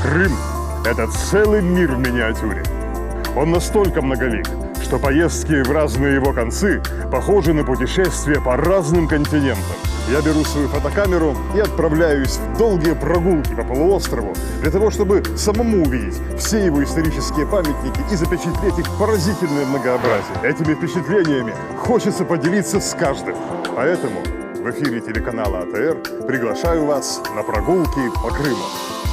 Крым – это целый мир в миниатюре. Он настолько многолик, что поездки в разные его концы похожи на путешествия по разным континентам. Я беру свою фотокамеру и отправляюсь в долгие прогулки по полуострову для того, чтобы самому увидеть все его исторические памятники и запечатлеть их поразительное многообразие. Этими впечатлениями хочется поделиться с каждым. Поэтому в эфире телеканала АТР приглашаю вас на прогулки по Крыму.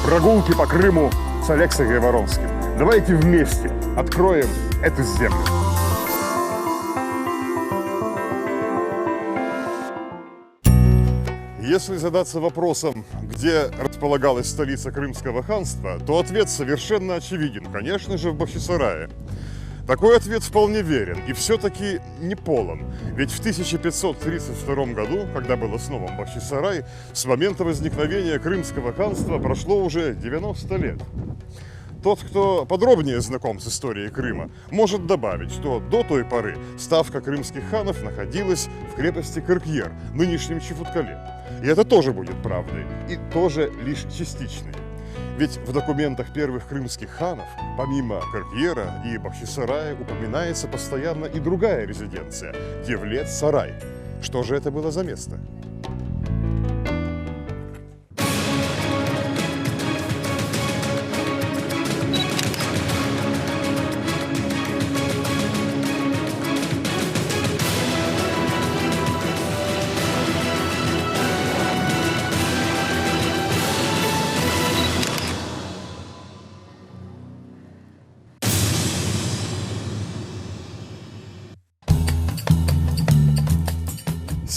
Прогулки по Крыму с Алексеем Гайворонским. Давайте вместе откроем эту землю. Если задаться вопросом, где располагалась столица Крымского ханства, то ответ совершенно очевиден. Конечно же, в Бахчисарае. Такой ответ вполне верен и все-таки не полон. Ведь в 1532 году, когда был основан Бахчисарай, с момента возникновения Крымского ханства прошло уже 90 лет. Тот, кто подробнее знаком с историей Крыма, может добавить, что до той поры ставка крымских ханов находилась в крепости Кыркьер, нынешнем Чифуткале. И это тоже будет правдой, и тоже лишь частичной. Ведь в документах первых крымских ханов, помимо Кыркьера и Бахчисарая, упоминается постоянно и другая резиденция – Девлет-Сарай. Что же это было за место?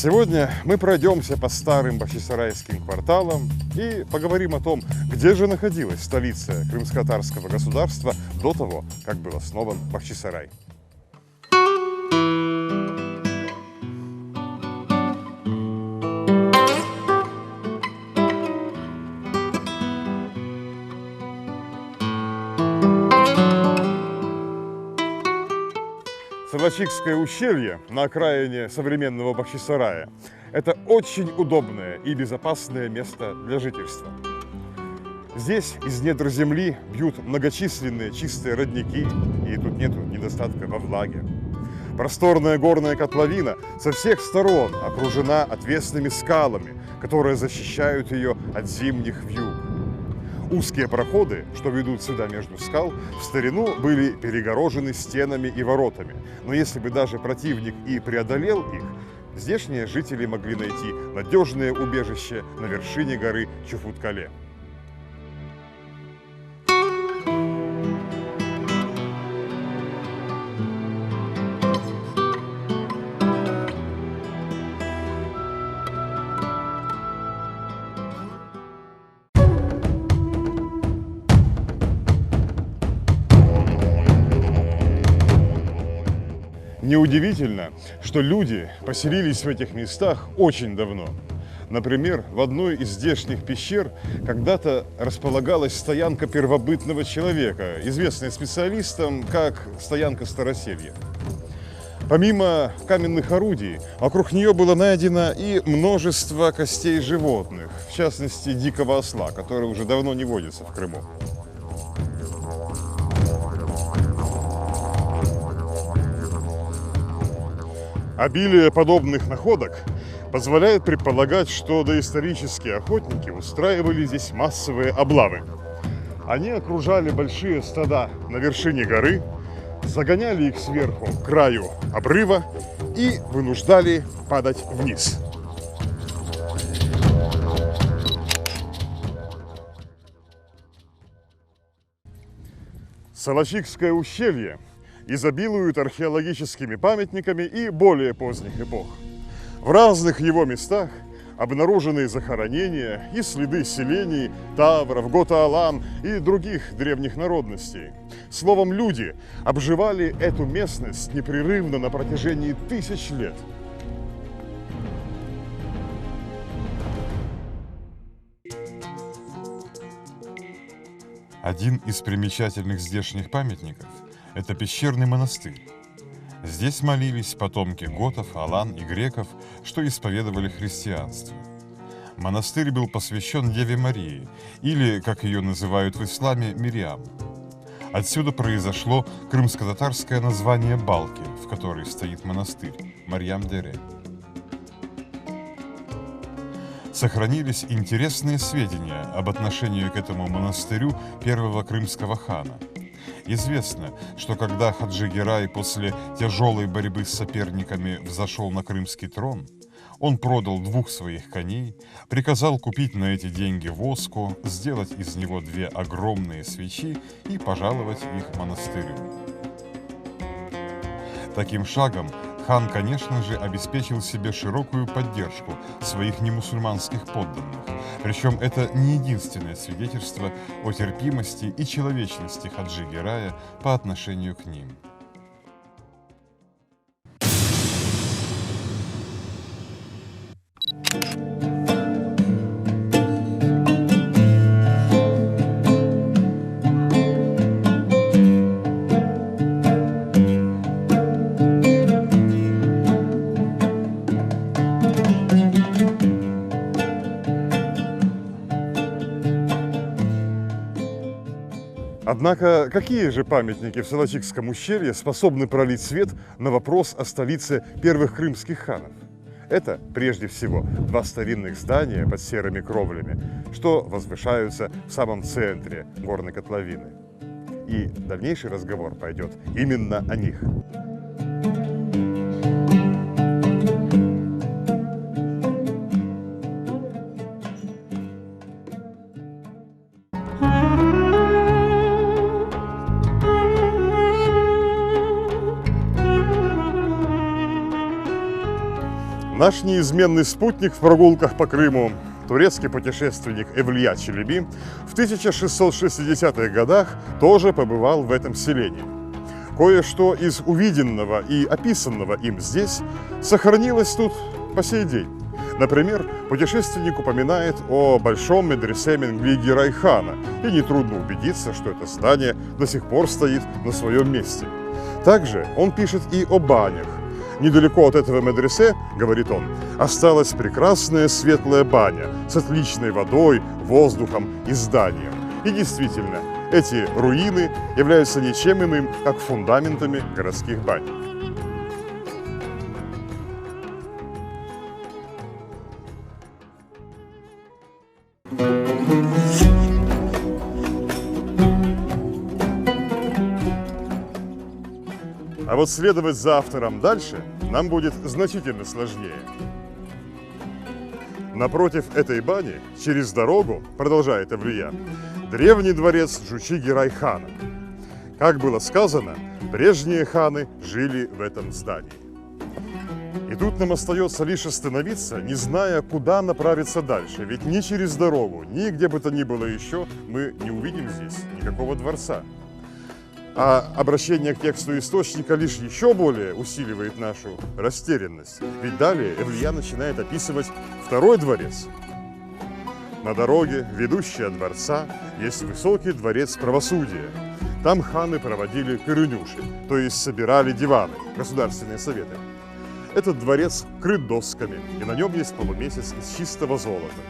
Сегодня мы пройдемся по старым бахчисарайским кварталам и поговорим о том, где же находилась столица крымско-татарского государства до того, как был основан Бахчисарай. Салачикское ущелье на окраине современного Бахчисарая – это очень удобное и безопасное место для жительства. Здесь из недр земли бьют многочисленные чистые родники, и тут нет недостатка во влаге. Просторная горная котловина со всех сторон окружена отвесными скалами, которые защищают ее от зимних вьюг. Узкие проходы, что ведут сюда между скал, в старину были перегорожены стенами и воротами. Но если бы даже противник и преодолел их, здешние жители могли найти надежное убежище на вершине горы Чифуткале. Неудивительно, что люди поселились в этих местах очень давно. Например, в одной из здешних пещер когда-то располагалась стоянка первобытного человека, известная специалистам как стоянка Староселья. Помимо каменных орудий, вокруг нее было найдено и множество костей животных, в частности дикого осла, который уже давно не водится в Крыму. Обилие подобных находок позволяет предполагать, что доисторические охотники устраивали здесь массовые облавы. Они окружали большие стада на вершине горы, загоняли их сверху к краю обрыва и вынуждали падать вниз. Салачикское ущелье изобилует археологическими памятниками и более поздних эпох. В разных его местах обнаружены захоронения и следы селений, тавров, гота-алам и других древних народностей. Словом, люди обживали эту местность непрерывно на протяжении тысяч лет. Один из примечательных здешних памятников – это пещерный монастырь. Здесь молились потомки готов, алан и греков, что исповедовали христианство. Монастырь был посвящен Деве Марии, или, как ее называют в исламе, Мириам. Отсюда произошло крымско-татарское название Балки, в которой стоит монастырь – Марьям-Дере. Сохранились интересные сведения об отношении к этому монастырю первого крымского хана. Известно, что когда Хаджи Герай после тяжелой борьбы с соперниками взошел на крымский трон, он продал 2 своих коней, приказал купить на эти деньги воску, сделать из него 2 огромные свечи и пожаловать их монастырю. Таким шагом хан, конечно же, обеспечил себе широкую поддержку своих немусульманских подданных, причем это не единственное свидетельство о терпимости и человечности Хаджи Герая по отношению к ним. Однако, какие же памятники в Салачикском ущелье способны пролить свет на вопрос о столице первых крымских ханов? Это, прежде всего, 2 старинных здания под серыми кровлями, что возвышаются в самом центре горной котловины. И дальнейший разговор пойдет именно о них. Наш неизменный спутник в прогулках по Крыму, турецкий путешественник Эвлия Челеби, в 1660-х годах тоже побывал в этом селении. Кое-что из увиденного и описанного им здесь сохранилось тут по сей день. Например, путешественник упоминает о большом медресе Менгли Герай-хана, и нетрудно убедиться, что это здание до сих пор стоит на своем месте. Также он пишет и о банях. Недалеко от этого медресе, говорит он, осталась прекрасная светлая баня с отличной водой, воздухом и зданием. И действительно, эти руины являются ничем иным, как фундаментами городских бань. А вот следовать за автором дальше нам будет значительно сложнее. Напротив этой бани, через дорогу, продолжает Эвлия, древний дворец Джучи Герай-хана. Как было сказано, прежние ханы жили в этом здании. И тут нам остается лишь остановиться, не зная, куда направиться дальше. Ведь ни через дорогу, ни где бы то ни было еще мы не увидим здесь никакого дворца. А обращение к тексту источника лишь еще более усиливает нашу растерянность. Ведь далее Эвлия начинает описывать второй дворец. На дороге, ведущей от дворца, есть высокий дворец правосудия. Там ханы проводили кырынюши, то есть собирали диваны, государственные советы. Этот дворец крыт досками, и на нем есть полумесяц из чистого золота.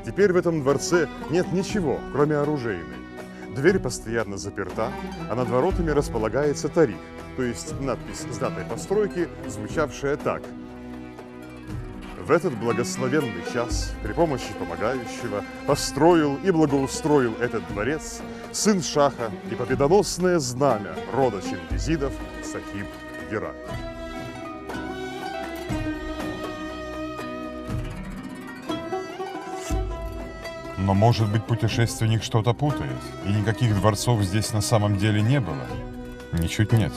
Теперь в этом дворце нет ничего, кроме оружейной. Дверь постоянно заперта, а над воротами располагается тарих, то есть надпись с датой постройки, звучавшая так: «В этот благословенный час при помощи помогающего построил и благоустроил этот дворец сын Шаха и победоносное знамя рода чингизидов Сахиб Герай». Но, может быть, путешественник что-то путает, и никаких дворцов здесь на самом деле не было? Ничуть нет.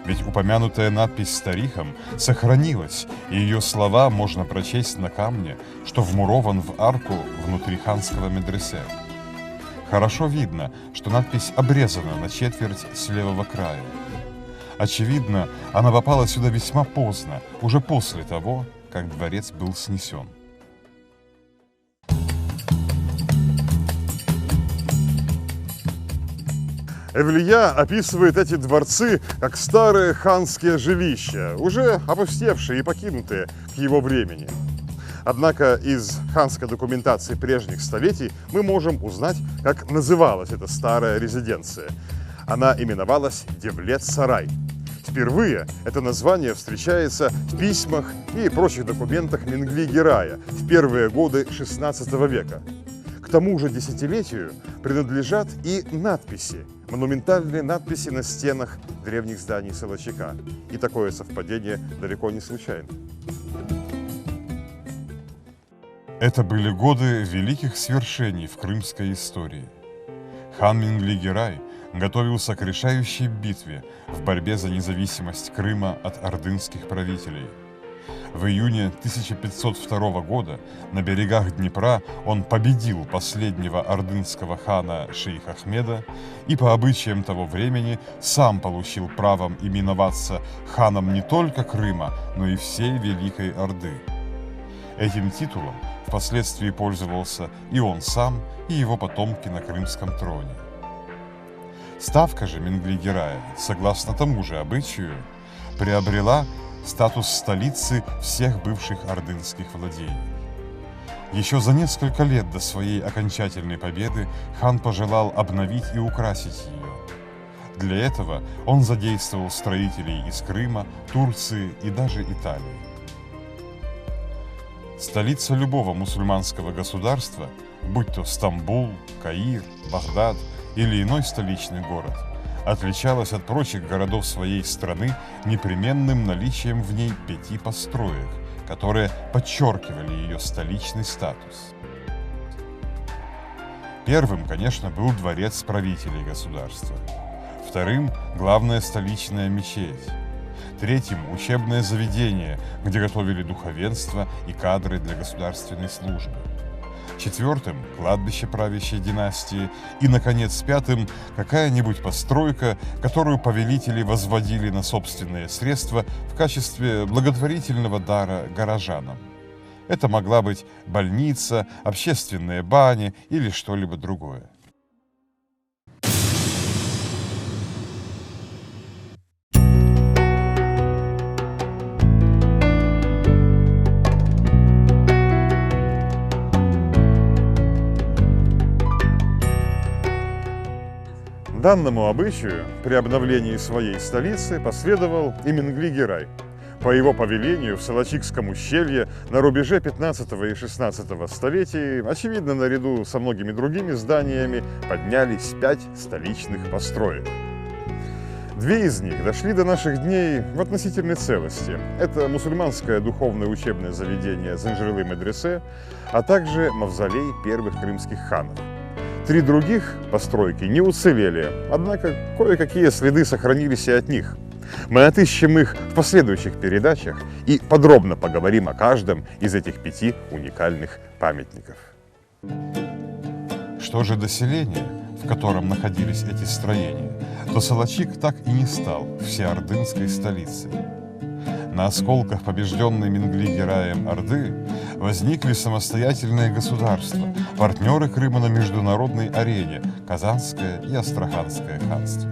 Ведь упомянутая надпись с тарихом сохранилась, и ее слова можно прочесть на камне, что вмурован в арку внутри ханского медресе. Хорошо видно, что надпись обрезана на четверть с левого края. Очевидно, она попала сюда весьма поздно, уже после того, как дворец был снесен. Эвлия описывает эти дворцы как старые ханские жилища, уже опустевшие и покинутые к его времени. Однако из ханской документации прежних столетий мы можем узнать, как называлась эта старая резиденция. Она именовалась Девлет-Сарай. Впервые это название встречается в письмах и прочих документах Менгли-Герая в первые годы XVI века. К тому же десятилетию принадлежат и надписи, монументальные надписи на стенах древних зданий Солочака. И такое совпадение далеко не случайно. Это были годы великих свершений в крымской истории. Хан Менгли-Герай готовился к решающей битве в борьбе за независимость Крыма от ордынских правителей. В июне 1502 года на берегах Днепра он победил последнего ордынского хана шейх Ахмеда и по обычаям того времени сам получил правом именоваться ханом не только Крыма, но и всей Великой Орды. Этим титулом впоследствии пользовался и он сам, и его потомки на крымском троне. Ставка же Менгли-Герая, согласно тому же обычаю, приобрела статус столицы всех бывших ордынских владений. Еще за несколько лет до своей окончательной победы хан пожелал обновить и украсить ее. Для этого он задействовал строителей из Крыма, Турции и даже Италии. Столица любого мусульманского государства, будь то Стамбул, Каир, Багдад или иной столичный город, отличалась от прочих городов своей страны непременным наличием в ней 5 построек, которые подчеркивали ее столичный статус. Первым, конечно, был дворец правителей государства. Вторым – главная столичная мечеть. Третьим – учебное заведение, где готовили духовенство и кадры для государственной службы. Четвертым – кладбище правящей династии. И, наконец, пятым – какая-нибудь постройка, которую повелители возводили на собственные средства в качестве благотворительного дара горожанам. Это могла быть больница, общественные бани или что-либо другое. Данному обычаю при обновлении своей столицы последовал и Менгли-Герай. По его повелению в Солочикском ущелье на рубеже 15 и 16 столетий, очевидно, наряду со многими другими зданиями, поднялись 5 столичных построек. 2 из них дошли до наших дней в относительной целости. Это мусульманское духовное учебное заведение Зенджирлы-Медресе, а также мавзолей первых крымских ханов. 3 других постройки не уцелели, однако кое-какие следы сохранились и от них. Мы отыщем их в последующих передачах и подробно поговорим о каждом из этих 5 уникальных памятников. Что же до селения, в котором находились эти строения, то Солочик так и не стал всеордынской столицей. На осколках побежденной Менгли-Гераем Орды возникли самостоятельные государства, партнеры Крыма на международной арене – Казанское и Астраханское ханство.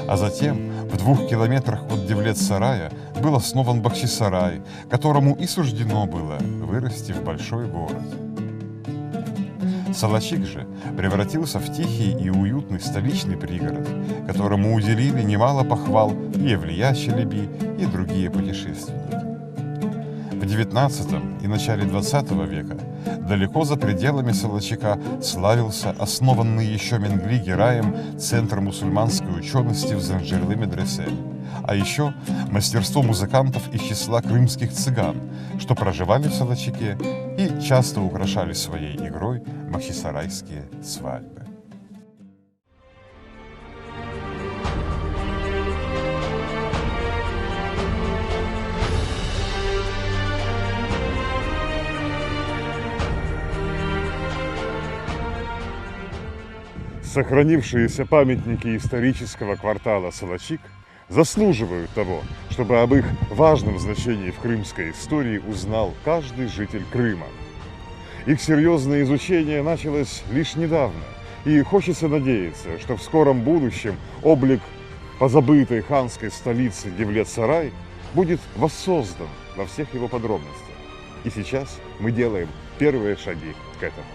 А затем в 2 километрах от Девлет-Сарая был основан Бахчисарай, которому и суждено было вырасти в большой город. Солочик же превратился в тихий и уютный столичный пригород, которому уделили немало похвал и Евлия Челеби, и другие путешественники. В XIX и начале XX века далеко за пределами Солочака славился основанный еще Менгли-Гераем Центр мусульманской учености в Зенджирлы-Медресе, а еще мастерство музыкантов из числа крымских цыган, что проживали в Солочаке и часто украшали своей игрой бахчисарайские свадьбы. Сохранившиеся памятники исторического квартала Солочик заслуживают того, чтобы об их важном значении в крымской истории узнал каждый житель Крыма. Их серьезное изучение началось лишь недавно, и хочется надеяться, что в скором будущем облик позабытой ханской столицы Девлет-Сарай будет воссоздан во всех его подробностях. И сейчас мы делаем первые шаги к этому.